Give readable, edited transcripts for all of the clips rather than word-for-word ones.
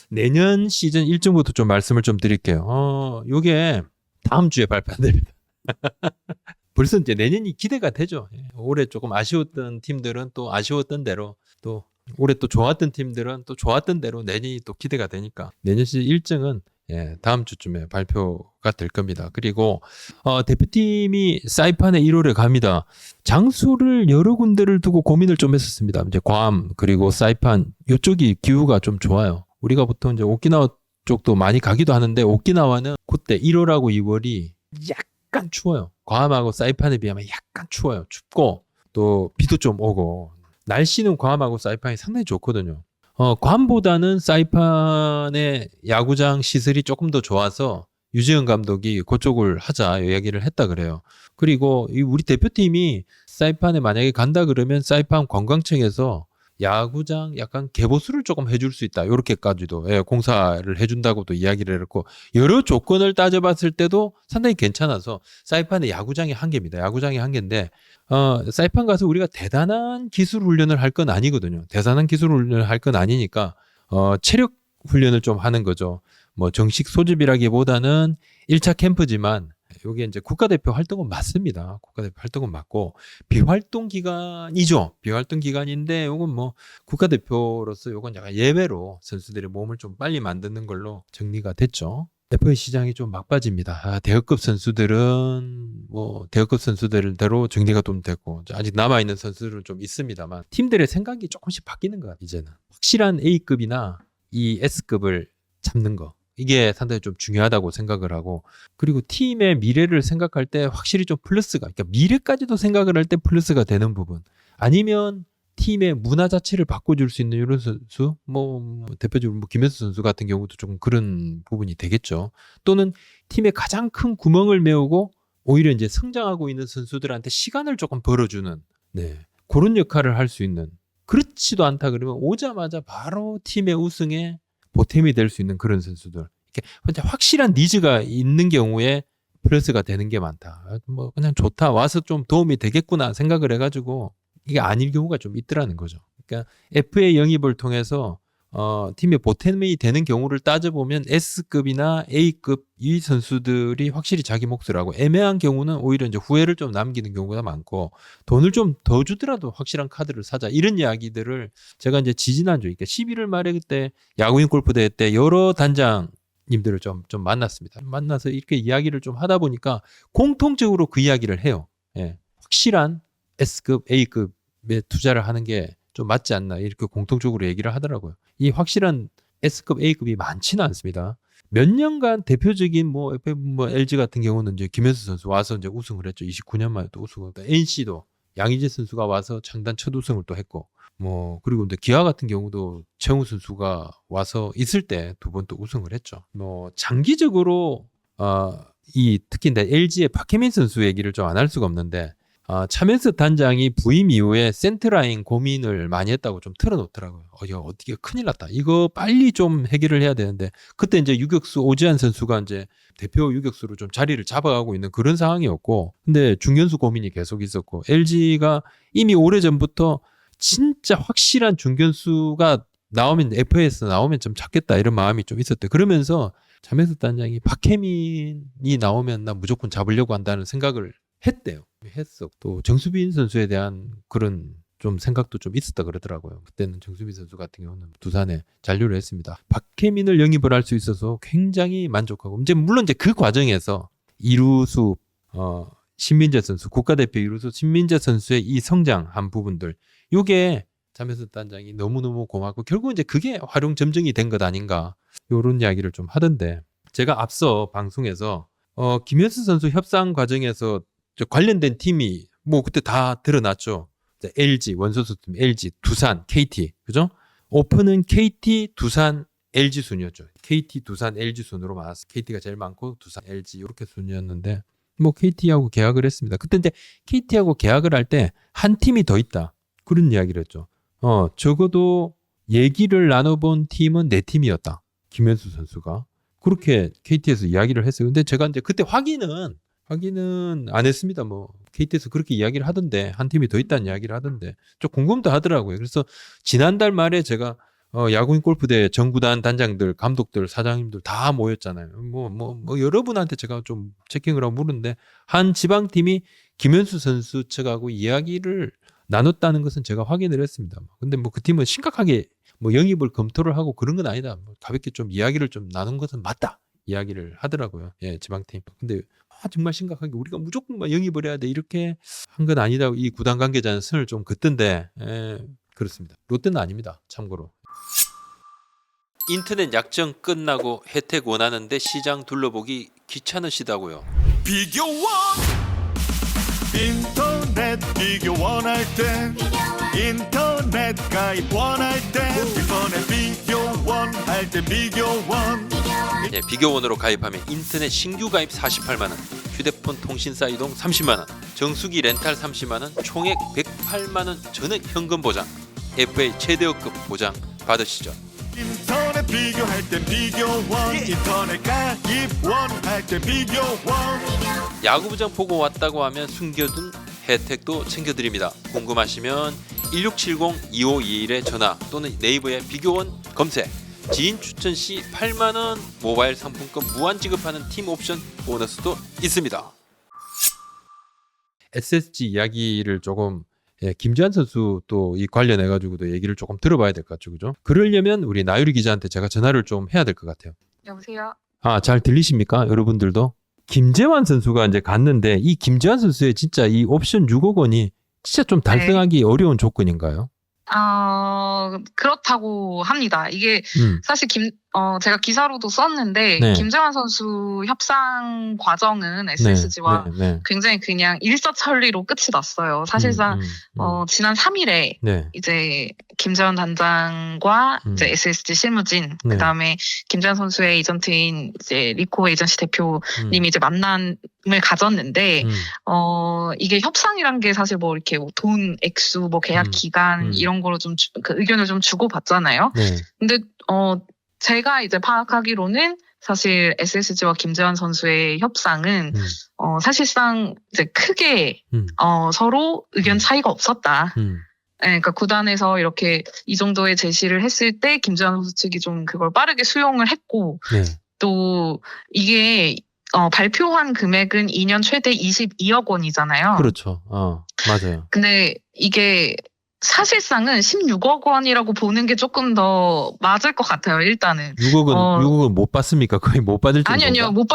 내년 시즌 일정부터 좀 말씀을 좀 드릴게요. 요게 다음 주에 발표됩니다. 벌써 이제 내년이 기대가 되죠. 올해 조금 아쉬웠던 팀들은 또 아쉬웠던 대로, 또 올해 또 좋았던 팀들은 또 좋았던 대로 내년이 또 기대가 되니까 내년 시즌 일정은 다음 주쯤에 발표가 될 겁니다. 그리고 대표팀이 사이판에 1월에 갑니다. 장소를 여러 군데를 두고 고민을 좀 했었습니다. 이제 괌 그리고 사이판 이쪽이 기후가 좀 좋아요. 우리가 보통 이제 오키나와 쪽도 많이 가기도 하는데 오키나와는 그때 1월하고 2월이 약간 추워요. 괌하고 사이판에 비하면 약간 추워요. 춥고 또 비도 좀 오고 날씨는 괌하고 사이판이 상당히 좋거든요. 괌보다는 사이판의 야구장 시설이 조금 더 좋아서 유지현 감독이 그쪽을 하자 이야기를 했다 그래요. 그리고 우리 대표팀이 사이판에 만약에 간다 그러면 사이판 관광청에서 야구장 약간 개보수를 조금 해줄 수 있다. 이렇게까지도 공사를 해준다고도 이야기를 했고 여러 조건을 따져봤을 때도 상당히 괜찮아서 사이판의 야구장이 한 개입니다. 야구장이 한 개인데 사이판 가서 우리가 대단한 기술 훈련을 할 건 아니거든요. 대단한 기술 훈련을 할 건 아니니까 체력 훈련을 좀 하는 거죠. 뭐 정식 소집이라기보다는 1차 캠프지만 이게 이제 국가대표 활동은 맞습니다. 국가대표 활동은 맞고 비활동 기간이죠. 비활동 기간인데 이건 뭐 국가대표로서 이건 약간 예외로 선수들의 몸을 좀 빨리 만드는 걸로 정리가 됐죠. FA 시장이 좀 막빠집니다. 대학급 선수들은 뭐 대학급 선수들대로 정리가 좀 됐고 아직 남아있는 선수들은 좀 있습니다만 팀들의 생각이 조금씩 바뀌는 것 같아요. 이제는 확실한 A급이나 이 S급을 잡는 거 이게 상당히 좀 중요하다고 생각을 하고 그리고 팀의 미래를 생각할 때 확실히 좀 플러스가 그러니까 미래까지도 생각을 할 때 플러스가 되는 부분 아니면 팀의 문화 자체를 바꿔줄 수 있는 이런 선수 뭐 대표적으로 뭐 김현수 선수 같은 경우도 조금 그런 부분이 되겠죠. 또는 팀의 가장 큰 구멍을 메우고 오히려 이제 성장하고 있는 선수들한테 시간을 조금 벌어주는 그런 역할을 할 수 있는 그렇지도 않다 그러면 오자마자 바로 팀의 우승에 보탬이 될 수 있는 그런 선수들. 이렇게 확실한 니즈가 있는 경우에 플러스가 되는 게 많다. 뭐 그냥 좋다. 와서 좀 도움이 되겠구나 생각을 해가지고 이게 아닐 경우가 좀 있더라는 거죠. 그러니까 FA 영입을 통해서 팀의 보탬이 되는 경우를 따져보면 S급이나 A급 이 선수들이 확실히 자기 몫을 하고 애매한 경우는 오히려 이제 후회를 좀 남기는 경우가 많고 돈을 좀 더 주더라도 확실한 카드를 사자 이런 이야기들을 제가 이제 지지난주 그러니까 11월 말에 그때 야구인 골프 대회 때 여러 단장님들을 좀 만났습니다. 만나서 이렇게 이야기를 좀 하다 보니까 공통적으로 그 이야기를 해요. 확실한 S급, A급에 투자를 하는 게 좀 맞지 않나 이렇게 공통적으로 얘기를 하더라고요. 이 확실한 S급, A급이 많지는 않습니다. 몇 년간 대표적인 뭐 LG 같은 경우는 이제 김현수 선수 와서 이제 우승을 했죠. 29년 만에 또 우승을 했고 NC도 양의지 선수가 와서 창단 첫 우승을 또 했고 뭐 그리고 이제 기아 같은 경우도 최웅 선수가 와서 있을 때 두 번 또 우승을 했죠. 뭐 장기적으로 이 특히 LG의 박혜민 선수 얘기를 좀 안 할 수가 없는데 차면서 단장이 부임 이후에 센터라인 고민을 많이 했다고 좀 틀어놓더라고요. 어떻게 큰일 났다. 이거 빨리 좀 해결을 해야 되는데 그때 이제 유격수 오지환 선수가 이제 대표 유격수로 좀 자리를 잡아가고 있는 그런 상황이었고 근데 중견수 고민이 계속 있었고 LG가 이미 오래전부터 진짜 확실한 중견수가 나오면 FA에서 나오면 좀 잡겠다 이런 마음이 좀 있었대. 그러면서 차면서 단장이 박혜민이 나오면 나 무조건 잡으려고 한다는 생각을 했대요. 했어. 또 정수빈 선수에 대한 그런 좀 생각도 좀 있었다 그러더라고요. 그때는 정수빈 선수 같은 경우는 두산에 잔류를 했습니다. 박혜민을 영입을 할 수 있어서 굉장히 만족하고 이제 물론 이제 그 과정에서 이루수 신민재 선수 국가대표 이루수 신민재 선수의 이 성장한 부분들 요게 차면서 단장이 너무너무 고맙고 결국 이제 그게 활용 점정이 된 것 아닌가 요런 이야기를 좀 하던데 제가 앞서 방송에서 김현수 선수 협상 과정에서 관련된 팀이 뭐 그때 다 드러났죠. LG 원소수팀 LG 두산 KT 그죠? 오픈은 KT 두산 LG 순이었죠. KT 두산 LG 순으로 많았어. KT가 제일 많고 두산 LG 이렇게 순이었는데 뭐 KT하고 계약을 했습니다. 그때 이제 KT하고 계약을 할 때 한 팀이 더 있다 그런 이야기를 했죠. 적어도 얘기를 나눠본 팀은 4팀이었다. 김현수 선수가 그렇게 KT에서 이야기를 했어요. 근데 제가 이제 그때 확인은 안 했습니다. 뭐 KT에서 그렇게 이야기를 하던데 한 팀이 더 있다는 이야기를 하던데 좀 궁금도 하더라고요. 그래서 지난달 말에 제가 야구인 골프대 정구단 단장들, 감독들, 사장님들 다 모였잖아요. 여러분한테 제가 좀 체킹을 하고 물었는데 한 지방팀이 김현수 선수 측하고 이야기를 나눴다는 것은 제가 확인을 했습니다. 근데 그 팀은 심각하게 영입을 검토를 하고 그런 건 아니다. 가볍게 좀 이야기를 좀 나눈 것은 맞다. 이야기를 하더라고요. 예, 지방팀. 근데 정말 심각하게 우리가 무조건 영입을 해야 돼. 이렇게 한 건 아니다. 이 구단 관계자는 선을 좀 긋던데 그렇습니다. 롯데는 아닙니다. 참고로. 인터넷 약정 끝나고 혜택 원하는데 시장 둘러보기 귀찮으시다고요? 비교원 인터넷 비교 원할 땐 인터넷 가입 원할 땐 인터넷 비교원 할 땐 비교원. 예, 비교원으로 가입하면 인터넷 신규 가입 48만원, 휴대폰 통신사 이동 30만원, 정수기 렌탈 30만원, 총액 108만원 전액 현금 보장, FA 최대역급 보장 받으시죠. 인터넷 비교할 땐 비교원, 인터넷 가입 원할 땐 비교원. 야구부장 보고 왔다고 하면 숨겨둔 혜택도 챙겨드립니다. 궁금하시면 1670-2521에 전화 또는 네이버에 비교원 검색. 지인 추천 시 8만원 모바일 상품권 무한 지급하는 팀 옵션 보너스도 있습니다. SSG 이야기를 조금 김지한 선수 또 이 관련해 가지고도 얘기를 조금 들어봐야 될 것 같죠, 그죠? 그러려면 우리 나유리 기자한테 제가 전화를 좀 해야 될 것 같아요. 여보세요? 잘 들리십니까, 여러분들도? 김재환 선수가 이제 갔는데 이 김재환 선수의 진짜 이 옵션 6억 원이 진짜 좀 달성하기 어려운 조건인가요? 그렇다고 합니다. 이게 사실 제가 기사로도 썼는데 네. 김재환 선수 협상 과정은 SSG와 네. 굉장히 그냥 일사천리로 끝이 났어요. 사실상 지난 3일에 네. 이제 김재환 단장과 이제 SSG 실무진, 네. 그다음에 김재환 선수의 에이전트인 이제 리코 에이전시 대표님이 이제 만남을 가졌는데 이게 협상이란 게 사실 뭐 이렇게 돈 액수, 뭐 계약 기간 이런 거로 좀 그 의견을 좀 주고 받잖아요. 네. 근데 제가 이제 파악하기로는 사실 SSG와 김재환 선수의 협상은 사실상 이제 크게 서로 의견 차이가 없었다. 그러니까 구단에서 이렇게 이 정도의 제시를 했을 때 김재환 선수 측이 좀 그걸 빠르게 수용을 했고, 네. 또 이게 발표한 금액은 2년 최대 22억 원이잖아요. 그렇죠. 맞아요. 근데 이게 사실상은 16억 원이라고 보는 게 조금 더 맞을 것 같아요. 일단은 6억은 못 받습니까? 거의 못 받을 정도인가? 아니요, 못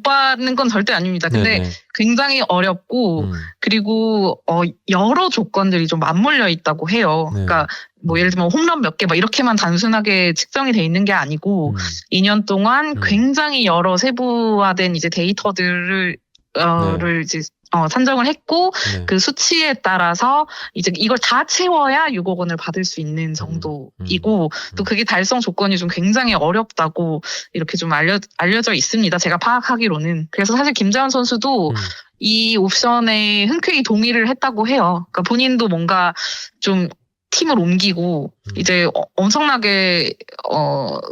받는 건 절대 아닙니다. 근데 네네. 굉장히 어렵고 그리고 여러 조건들이 좀 맞물려 있다고 해요. 네. 그러니까 뭐 예를 들면 홈런 몇 개 막 이렇게만 단순하게 측정이 돼 있는 게 아니고 2년 동안 굉장히 여러 세부화된 이제 데이터들을 이제 산정을 했고, 네. 그 수치에 따라서 이제 이걸 다 채워야 6억 원을 받을 수 있는 정도이고, 또 그게 달성 조건이 좀 굉장히 어렵다고 이렇게 좀 알려져 있습니다. 제가 파악하기로는. 그래서 사실 김재환 선수도 이 옵션에 흔쾌히 동의를 했다고 해요. 그러니까 본인도 뭔가 좀 팀을 옮기고 이제 엄청나게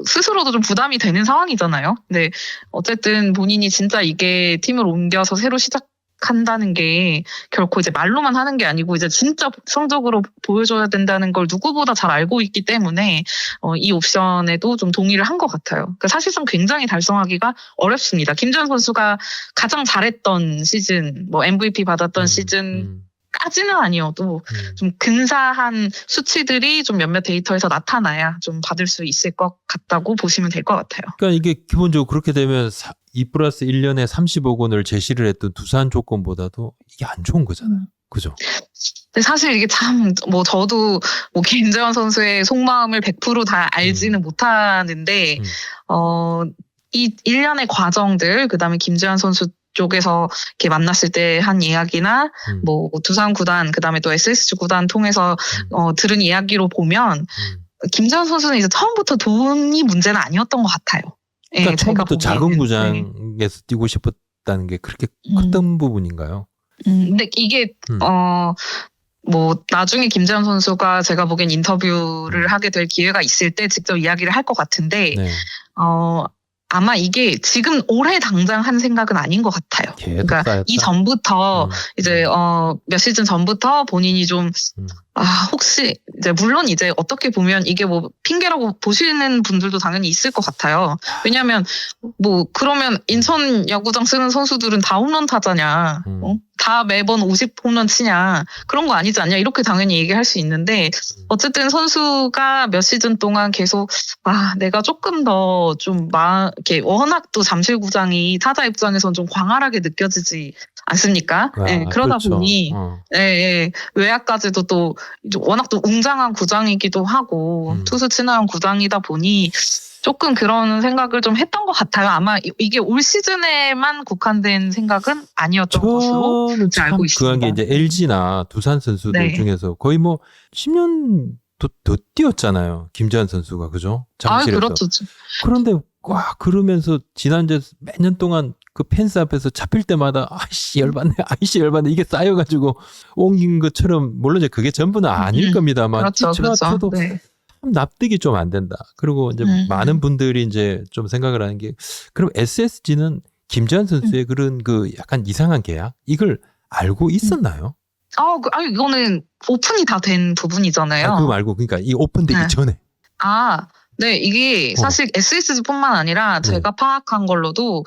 스스로도 좀 부담이 되는 상황이잖아요. 근데 어쨌든 본인이 진짜 이게 팀을 옮겨서 새로 시작한다는 게 결코 이제 말로만 하는 게 아니고 이제 진짜 성적으로 보여줘야 된다는 걸 누구보다 잘 알고 있기 때문에 이 옵션에도 좀 동의를 한 것 같아요. 그러니까 사실상 굉장히 달성하기가 어렵습니다. 김재환 선수가 가장 잘했던 시즌, 뭐 MVP 받았던 시즌 까지는 아니어도 좀 근사한 수치들이 좀 몇몇 데이터에서 나타나야 좀 받을 수 있을 것 같다고 보시면 될 것 같아요. 그러니까 이게 기본적으로 그렇게 되면 2+1년에 30억 원을 제시를 했던 두산 조건보다도 이게 안 좋은 거잖아요. 그죠? 근데 사실 이게 참 뭐 저도 뭐 김재환 선수의 속마음을 100% 다 알지는 못하는데 이 1년의 과정들, 그다음에 김재환 선수 쪽에서 이렇게 만났을 때 한 이야기나 뭐 두산 구단, 그다음에 또 SSG 구단 통해서 들은 이야기로 보면 김재환 선수는 이제 처음부터 돈이 문제는 아니었던 것 같아요. 그러니까 예, 처음부터 제가 작은 보기에는. 구장에서 뛰고 싶었다는 게 그렇게 컸던 부분인가요? 근데 이게 뭐 나중에 김재환 선수가 제가 보기엔 인터뷰를 하게 될 기회가 있을 때 직접 이야기를 할 것 같은데 네. 아마 이게 지금 올해 당장 한 생각은 아닌 것 같아요. 계속 그러니까 쌓였다. 이 전부터 이제 몇 시즌 전부터 본인이 좀 혹시 이제 물론 이제 어떻게 보면 이게 뭐 핑계라고 보시는 분들도 당연히 있을 것 같아요. 왜냐하면 뭐 그러면 인천 야구장 쓰는 선수들은 다 홈런 타자냐, 다 매번 50홈런 치냐 그런 거 아니지 않냐 이렇게 당연히 얘기할 수 있는데 어쨌든 선수가 몇 시즌 동안 계속 내가 조금 더 좀 이렇게 워낙 또 잠실구장이 타자 입장에선 좀 광활하게 느껴지지 않습니까? 예, 그러다 그렇죠. 보니 외야까지도 또 워낙 또 웅장한 구장이기도 하고 투수 친화한 구장이다 보니 조금 그런 생각을 좀 했던 것 같아요. 아마 이게 올 시즌에만 국한된 생각은 아니었던 것으로 저는 제가 참 알고 있습니다. 그한 게 이제 LG나 두산 선수들 네. 중에서 거의 뭐 10년 더 뛰었잖아요. 김재환 선수가 그죠? 잠실에서. 그렇죠. 그런데 그러면서 지난주에 몇 년 동안 그 펜스 앞에서 잡힐 때마다 아이씨 열받네 이게 쌓여가지고 옮긴 것처럼 물론 이제 그게 전부는 아닐 겁니다만 그렇죠. 저도 네. 참 납득이 좀 안 된다. 그리고 이제 많은 분들이 이제 좀 생각을 하는 게 그럼 SSG는 김재환 선수의 그런 그 약간 이상한 계약 이걸 알고 있었나요? 이거는 오픈이 다 된 부분이잖아요. 그거 말고 그러니까 이 오픈되기 전에. 네, 이게 사실 SSG뿐만 아니라 제가 파악한 걸로도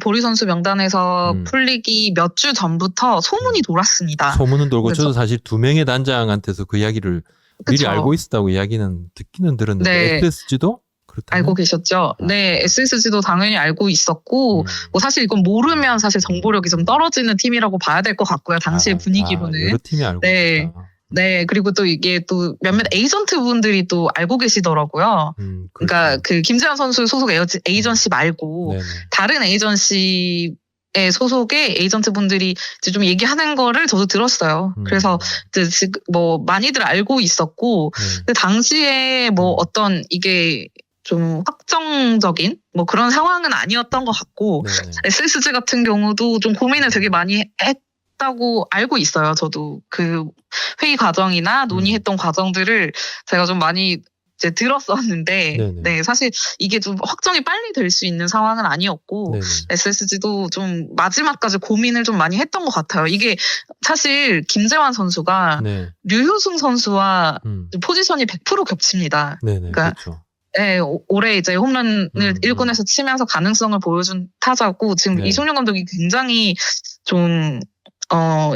보리 선수 명단에서 풀리기 몇 주 전부터 소문이 돌았습니다. 소문은 돌고 그래서, 저도 사실 2명의 단장한테서 그 이야기를 미리 그쵸. 알고 있었다고 이야기는 듣기는 들었는데 네. SSG도 그렇다면? 알고 계셨죠? 네, SSG도 당연히 알고 있었고 뭐 사실 이건 모르면 사실 정보력이 좀 떨어지는 팀이라고 봐야 될 것 같고요. 당시의 분위기로는. 여러 팀이 알고 네. 있다. 네, 그리고 또 이게 또 몇몇 에이전트 분들이 또 알고 계시더라고요. 그러니까 그 김재환 선수 소속 에이전시 말고 네네. 다른 에이전시의 소속의 에이전트 분들이 이제 좀 얘기하는 거를 저도 들었어요. 그래서 이제 지금 뭐 많이들 알고 있었고, 근데 당시에 뭐 어떤 이게 좀 확정적인 뭐 그런 상황은 아니었던 것 같고, 네네. SSG 같은 경우도 좀 고민을 되게 많이 했다고 알고 있어요. 저도 그 회의 과정이나 논의했던 과정들을 제가 좀 많이 이제 들었었는데, 네네. 네, 사실 이게 좀 확정이 빨리 될 수 있는 상황은 아니었고, 네네. SSG도 좀 마지막까지 고민을 좀 많이 했던 것 같아요. 이게 사실 김재환 선수가 네. 류효승 선수와 음. 포지션이 100% 겹칩니다. 네네. 그러니까 그렇죠. 네, 올해 이제 홈런을 1군에서 치면서 가능성을 보여준 타자고, 지금 네. 이승용 감독이 굉장히 좀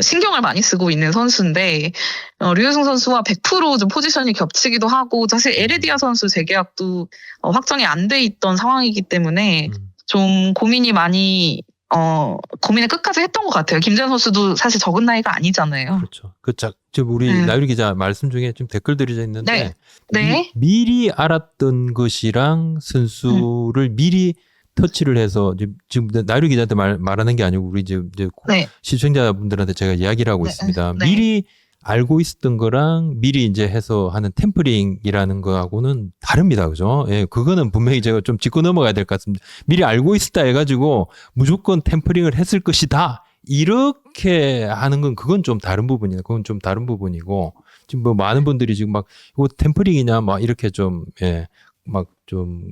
신경을 많이 쓰고 있는 선수인데, 류효승 선수와 100% 좀 포지션이 겹치기도 하고, 사실 에레디아 선수 재계약도 확정이 안 돼 있던 상황이기 때문에 좀 고민이 많이 고민을 끝까지 했던 것 같아요. 김재환 선수도 사실 적은 나이가 아니잖아요. 그렇죠. 지금 우리 나유리 기자 말씀 중에 좀 댓글들이 있는데 네. 미리 알았던 것이랑 선수를 미리 터치를 해서 지금 나유리 기자한테 말하는 게 아니고 우리 이제 네. 시청자분들한테 제가 이야기를 하고 있습니다. 네. 미리 알고 있었던 거랑 미리 이제 해서 하는 템퍼링이라는 거하고는 다릅니다. 그죠? 예, 그거는 분명히 제가 좀 짚고 넘어가야 될 것 같습니다. 미리 알고 있었다 해가지고 무조건 템퍼링을 했을 것이다. 이렇게 하는 건 그건 좀 다른 부분이에요. 그건 좀 다른 부분이고 지금 뭐 많은 분들이 지금 막 이거 템퍼링이냐 막 이렇게 좀 막 좀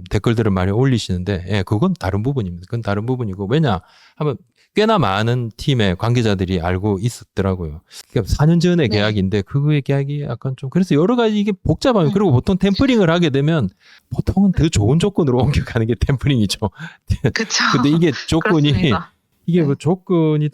댓글들을 많이 올리시는데 그건 다른 부분입니다. 그건 다른 부분이고 왜냐 하면 꽤나 많은 팀의 관계자들이 알고 있었더라고요. 그러니까 4년 전의 계약인데 그거의 계약이 약간 좀 그래서 여러 가지 이게 복잡하면 그리고 보통 템퍼링을 하게 되면 보통은 더 좋은 조건으로 옮겨가는 게 템퍼링이죠. 그렇죠. 근데 이게 조건이 그렇습니다. 이게 뭐 조건이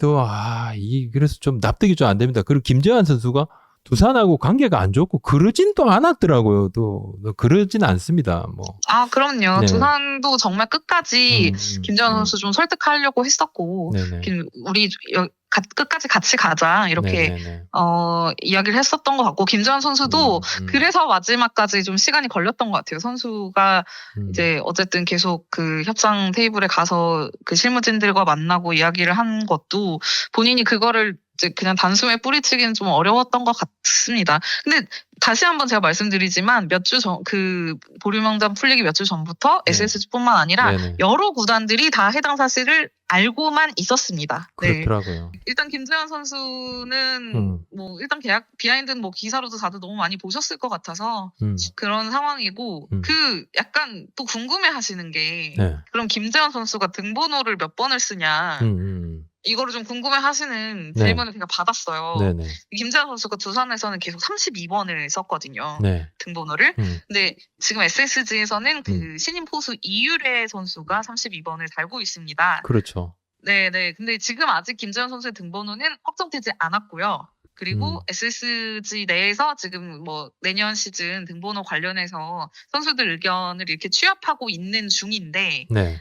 그래서 좀 납득이 좀 안 됩니다. 그리고 김재환 선수가 두산하고 관계가 안 좋고 그러진 또 않았더라고요. 또 그러진 않습니다. 뭐. 그럼요. 네. 두산도 정말 끝까지 김재환 선수 좀 설득하려고 했었고, 네네. 우리 끝까지 같이 가자 이렇게 네네네. 이야기를 했었던 것 같고, 김재환 선수도 그래서 마지막까지 좀 시간이 걸렸던 것 같아요. 선수가 이제 어쨌든 계속 그 협상 테이블에 가서 그 실무진들과 만나고 이야기를 한 것도 본인이 그거를 이제 그냥 단숨에 뿌리치기는 좀 어려웠던 것 같습니다. 근데 다시 한번 제가 말씀드리지만 몇 주 전, 그 보류 명단 풀리기 몇 주 전부터 네. SSG뿐만 아니라 네네. 여러 구단들이 다 해당 사실을 알고만 있었습니다. 네. 그렇더라고요. 일단 김재환 선수는 뭐 일단 계약 비하인드는 뭐 기사로도 다들 너무 많이 보셨을 것 같아서 그런 상황이고 그 약간 또 궁금해하시는 게 네. 그럼 김재환 선수가 등번호를 몇 번을 쓰냐 이거를 좀 궁금해하시는 네. 질문을 제가 받았어요. 네네. 김재환 선수가 두산에서는 계속 32번을 썼거든요. 네. 등번호를. 근데 지금 SSG에서는 그 신인 포수 이유래 선수가 32번을 달고 있습니다. 그렇죠. 네네. 근데 지금 아직 김재환 선수의 등번호는 확정되지 않았고요. 그리고 SSG 내에서 지금 뭐 내년 시즌 등번호 관련해서 선수들 의견을 이렇게 취합하고 있는 중인데, 네.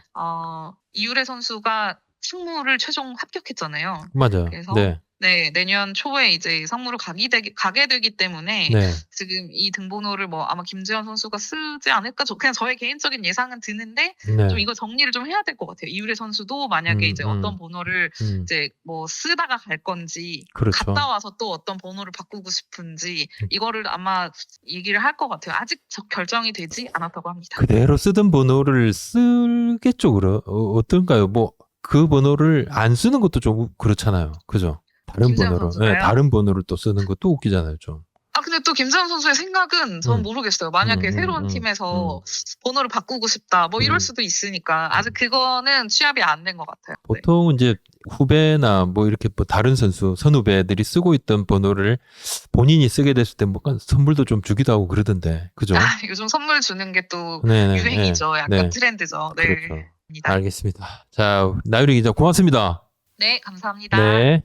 이유래 선수가 상무를 최종 합격했잖아요. 맞아요. 그래서 네. 네, 내년 초에 이제 상무를 가게 되기 때문에 네. 지금 이 등번호를 뭐 아마 김재환 선수가 쓰지 않을까? 그냥 저의 개인적인 예상은 드는데 네. 좀 이거 정리를 좀 해야 될 것 같아요. 이유래 선수도 만약에 이제 어떤 번호를 이제 뭐 쓰다가 갈 건지 그렇죠. 갔다 와서 또 어떤 번호를 바꾸고 싶은지 이거를 아마 얘기를 할 것 같아요. 아직 결정이 되지 않았다고 합니다. 그대로 쓰던 번호를 쓰겠죠. 어떤가요? 뭐 그 번호를 안 쓰는 것도 좀 그렇잖아요. 그죠? 다른 김재환 번호로. 선수가요? 네, 다른 번호를 또 쓰는 것도 웃기잖아요, 좀. 근데 또 김재환 선수의 생각은 전 모르겠어요. 만약에 새로운 팀에서 번호를 바꾸고 싶다, 뭐 이럴 수도 있으니까 아직 그거는 취합이 안 된 것 같아요. 보통 이제 후배나 뭐 이렇게 뭐 다른 선수, 선후배들이 쓰고 있던 번호를 본인이 쓰게 됐을 때 뭐 선물도 좀 주기도 하고 그러던데, 그죠? 요즘 선물 주는 게 또 네네, 유행이죠. 네, 약간 네. 트렌드죠. 네. 그렇죠. 알겠습니다. 자, 나유리 기자 고맙습니다. 네, 감사합니다. 네.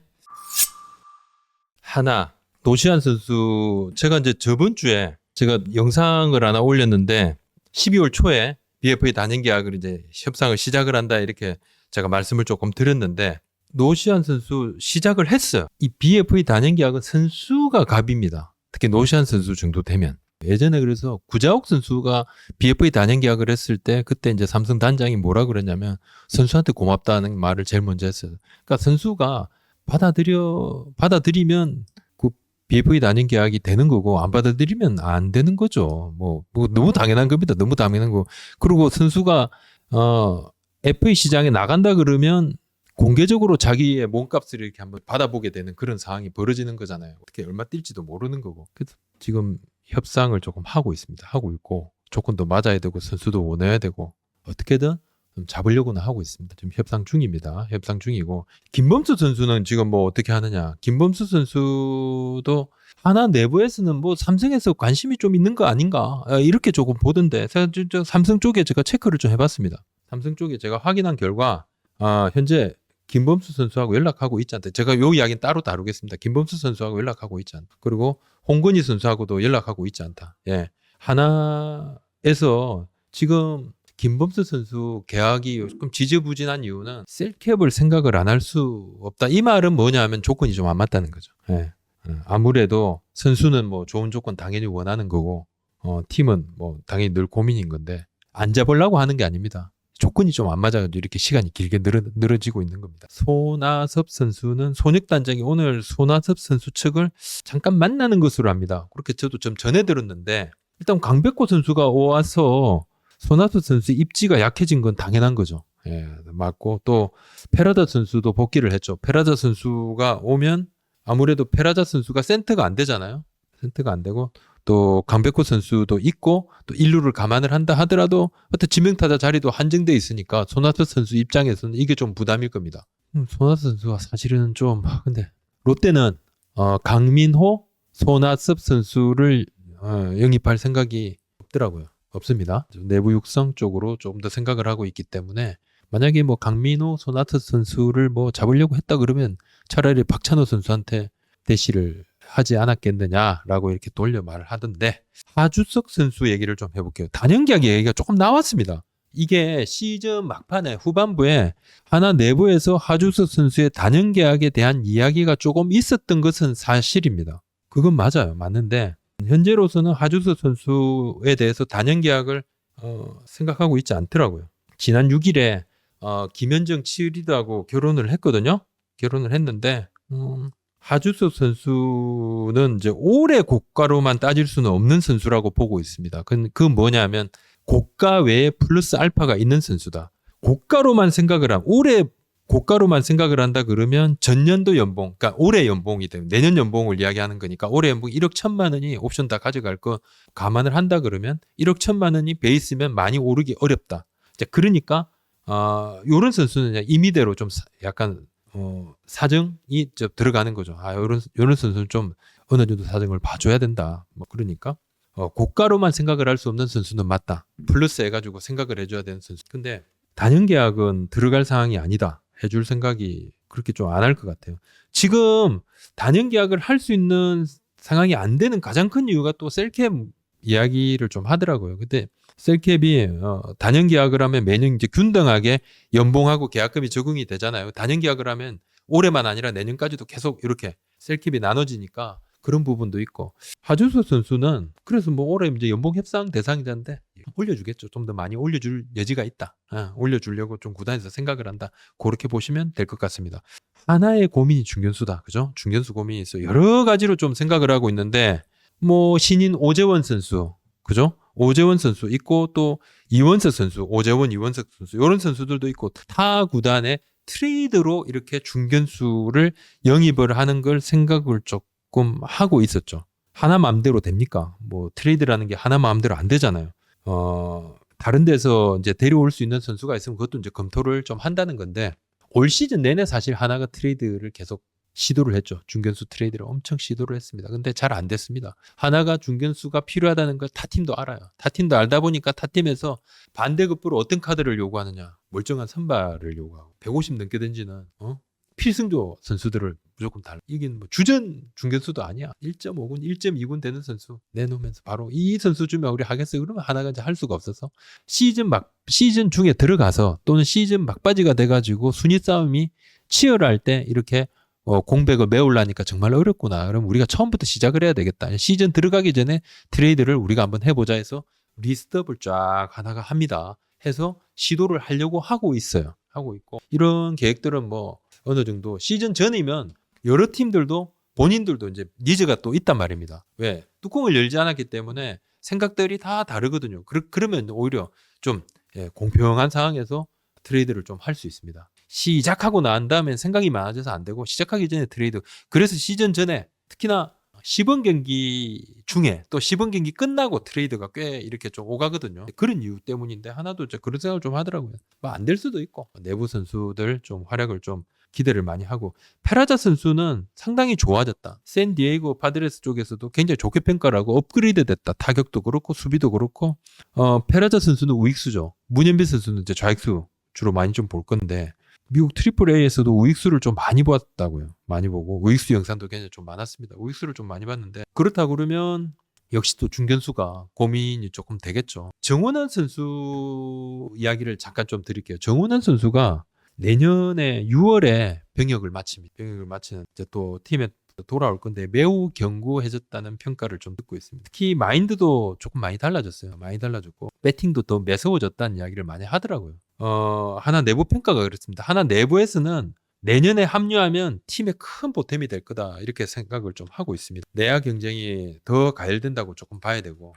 하나, 노시안 선수, 제가 이제 저번 주에 제가 영상을 하나 올렸는데 12월 초에 BFA 단연 계약을 이제 협상을 시작을 한다 이렇게 제가 말씀을 조금 드렸는데 노시안 선수 시작을 했어요. 이 BFA 단연 계약은 선수가 갑입니다. 특히 노시안 선수 정도 되면. 예전에 그래서 구자욱 선수가 BFA 단연 계약을 했을 때 그때 이제 삼성 단장이 뭐라 그랬냐면 선수한테 고맙다는 말을 제일 먼저 했어요. 그러니까 선수가 받아들이면 그 BFA 단연 계약이 되는 거고 안 받아들이면 안 되는 거죠. 뭐 너무 당연한 겁니다. 너무 당연한 거. 그리고 선수가 FA 시장에 나간다 그러면 공개적으로 자기의 몸값을 이렇게 한번 받아보게 되는 그런 상황이 벌어지는 거잖아요. 어떻게 얼마 뛸지도 모르는 거고. 그래서 지금 협상을 조금 하고 있습니다. 하고 있고 조건도 맞아야 되고 선수도 원해야 되고 어떻게든 좀 잡으려고는 하고 있습니다. 지금 협상 중입니다. 협상 중이고 김범수 선수는 지금 뭐 어떻게 하느냐. 김범수 선수도 하나 내부에서는 뭐 삼성에서 관심이 좀 있는 거 아닌가 이렇게 조금 보던데 삼성 쪽에 제가 체크를 좀 해봤습니다. 삼성 쪽에 제가 확인한 결과 현재 김범수 선수하고 연락하고 있지 않다. 제가 요 이야기는 따로 다루겠습니다. 김범수 선수하고 연락하고 있지 않다. 그리고 홍건희 선수하고도 연락하고 있지 않다. 예. 하나에서 지금 김범수 선수 계약이 조금 지지부진한 이유는 셀캡을 생각을 안 할 수 없다. 이 말은 뭐냐면 조건이 좀 안 맞다는 거죠. 예. 아무래도 선수는 뭐 좋은 조건 당연히 원하는 거고 팀은 뭐 당연히 늘 고민인 건데 안 잡으려고 하는 게 아닙니다. 조건이 좀 안 맞아가지고 이렇게 시간이 길게 늘어지고 있는 겁니다. 손아섭 선수는 손익단장이 오늘 손아섭 선수 측을 잠깐 만나는 것으로 합니다. 그렇게 저도 좀 전해 들었는데 일단 강백호 선수가 와서 손아섭 선수 입지가 약해진 건 당연한 거죠. 예, 맞고 또 페라자 선수도 복귀를 했죠. 페라자 선수가 오면 아무래도 페라자 선수가 센터가 안 되잖아요. 센터가 안 되고 또 강백호 선수도 있고 또 1루를 감안을 한다 하더라도 어떤 지명타자 자리도 한정돼 있으니까 손아섭 선수 입장에서는 이게 좀 부담일 겁니다. 손아섭 선수가 사실은 좀 근데 롯데는 강민호, 손아섭 선수를 영입할 생각이 없더라고요. 없습니다. 내부 육성 쪽으로 조금 더 생각을 하고 있기 때문에 만약에 뭐 강민호, 손아섭 선수를 뭐 잡으려고 했다 그러면 차라리 박찬호 선수한테 대시를 하지 않았겠느냐라고 이렇게 돌려 말을 하던데 하주석 선수 얘기를 좀 해볼게요. 단연계약 얘기가 조금 나왔습니다. 이게 시즌 막판에 후반부에 하나 내부에서 하주석 선수의 단연계약에 대한 이야기가 조금 있었던 것은 사실입니다. 그건 맞아요. 맞는데 현재로서는 하주석 선수에 대해서 단연계약을 생각하고 있지 않더라고요. 지난 6일에 김현정 치어리더하고 결혼을 했거든요. 결혼을 했는데 하주석 선수는 이제 올해 고가로만 따질 수는 없는 선수라고 보고 있습니다. 그 뭐냐면 고가 외에 플러스 알파가 있는 선수다. 고가로만 생각을 하면 올해 고가로만 생각을 한다 그러면 전년도 연봉, 그러니까 올해 연봉이 되면 내년 연봉을 이야기하는 거니까 올해 연봉 1억 1천만 원이 옵션 다 가져갈 거 감안을 한다 그러면 1억 1천만 원이 베이스면 많이 오르기 어렵다. 그러니까 요런 선수는 그냥 임의대로 좀 약간 사정이 좀 들어가는 거죠. 요런 선수는 좀 어느 정도 사정을 봐줘야 된다. 뭐 그러니까 고가로만 생각을 할 수 없는 선수는 맞다. 플러스 해가지고 생각을 해줘야 되는 선수. 근데 단연 계약은 들어갈 상황이 아니다. 해줄 생각이 그렇게 좀 안 할 것 같아요. 지금 단연 계약을 할 수 있는 상황이 안 되는 가장 큰 이유가 또 셀캡 이야기를 좀 하더라고요. 근데 셀캡이 단연 계약을 하면 매년 이제 균등하게 연봉하고 계약금이 적응이 되잖아요. 단연 계약을 하면 올해만 아니라 내년까지도 계속 이렇게 셀캡이 나눠지니까 그런 부분도 있고 하주석 선수는 그래서 뭐 올해 이제 연봉 협상 대상자인데 올려주겠죠. 좀 더 많이 올려줄 여지가 있다. 올려주려고 좀 구단에서 생각을 한다. 그렇게 보시면 될 것 같습니다. 하나의 고민이 중견수다. 그죠? 중견수 고민이 있어. 여러 가지로 좀 생각을 하고 있는데 뭐 신인 오재원 선수, 그죠? 오재원 선수 있고 또 이원석 선수, 오재원, 이원석 선수 이런 선수들도 있고 타 구단의 트레이드로 이렇게 중견수를 영입을 하는 걸 생각을 조금 하고 있었죠. 하나 마음대로 됩니까? 뭐 트레이드라는 게 하나 마음대로 안 되잖아요. 다른 데서 이제 데려올 수 있는 선수가 있으면 그것도 이제 검토를 좀 한다는 건데 올 시즌 내내 사실 하나가 트레이드를 계속 시도를 했죠. 중견수 트레이드를 엄청 시도를 했습니다. 근데 잘 안 됐습니다. 하나가 중견수가 필요하다는 걸 타팀도 알아요. 타팀도 알다 보니까 타팀에서 반대급부로 어떤 카드를 요구하느냐. 멀쩡한 선발을 요구하고 150 넘게 던지는 필승조 선수들을 무조건 달라. 이긴 뭐 주전 중견수도 아니야. 1.5군, 1.2군 되는 선수 내놓으면서 바로 이 선수 주면 우리 하겠어요. 그러면 하나가 이제 할 수가 없어서 시즌 중에 들어가서 또는 시즌 막바지가 돼가지고 순위 싸움이 치열할 때 이렇게 공백을 메우려니까 정말 어렵구나. 그럼 우리가 처음부터 시작을 해야 되겠다. 시즌 들어가기 전에 트레이드를 우리가 한번 해보자 해서 리스트업을 쫙 하나가 합니다. 해서 시도를 하려고 하고 있어요. 하고 있고 이런 계획들은 뭐 어느 정도 시즌 전이면 여러 팀들도 본인들도 이제 니즈가 또 있단 말입니다. 왜? 뚜껑을 열지 않았기 때문에 생각들이 다 다르거든요. 그러면 오히려 좀 공평한 상황에서 트레이드를 좀 할 수 있습니다. 시작하고 난 다음에 생각이 많아져서 안 되고 시작하기 전에 트레이드. 그래서 시즌 전에 특히나 시범 경기 중에 또 시범 경기 끝나고 트레이드가 꽤 이렇게 좀 오가거든요. 그런 이유 때문인데 하나도 그런 생각을 좀 하더라고요. 뭐 안 될 수도 있고 내부 선수들 좀 활약을 좀 기대를 많이 하고 페라자 선수는 상당히 좋아졌다. 샌디에이고 파드레스 쪽에서도 굉장히 좋게 평가를 하고 업그레이드 됐다. 타격도 그렇고 수비도 그렇고 페라자 선수는 우익수죠. 문현빈 선수는 이제 좌익수 주로 많이 좀 볼 건데 미국 트리플 A에서도 우익수를 좀 많이 봤다고요. 많이 보고 우익수 영상도 굉장히 좀 많았습니다. 우익수를 좀 많이 봤는데 그렇다 그러면 역시 또 중견수가 고민이 조금 되겠죠. 정원환 선수 이야기를 잠깐 좀 드릴게요. 정원환 선수가 내년에 6월에 병역을 마칩니다. 병역을 마치는 이제 또 팀에 돌아올 건데 매우 견고해졌다는 평가를 좀 듣고 있습니다. 특히 마인드도 조금 많이 달라졌어요. 많이 달라졌고 배팅도 더 매서워졌다는 이야기를 많이 하더라고요. 하나 내부 평가가 그렇습니다. 하나 내부에서는 내년에 합류하면 팀의 큰 보탬이 될 거다 이렇게 생각을 좀 하고 있습니다. 내야 경쟁이 더 가열된다고 조금 봐야 되고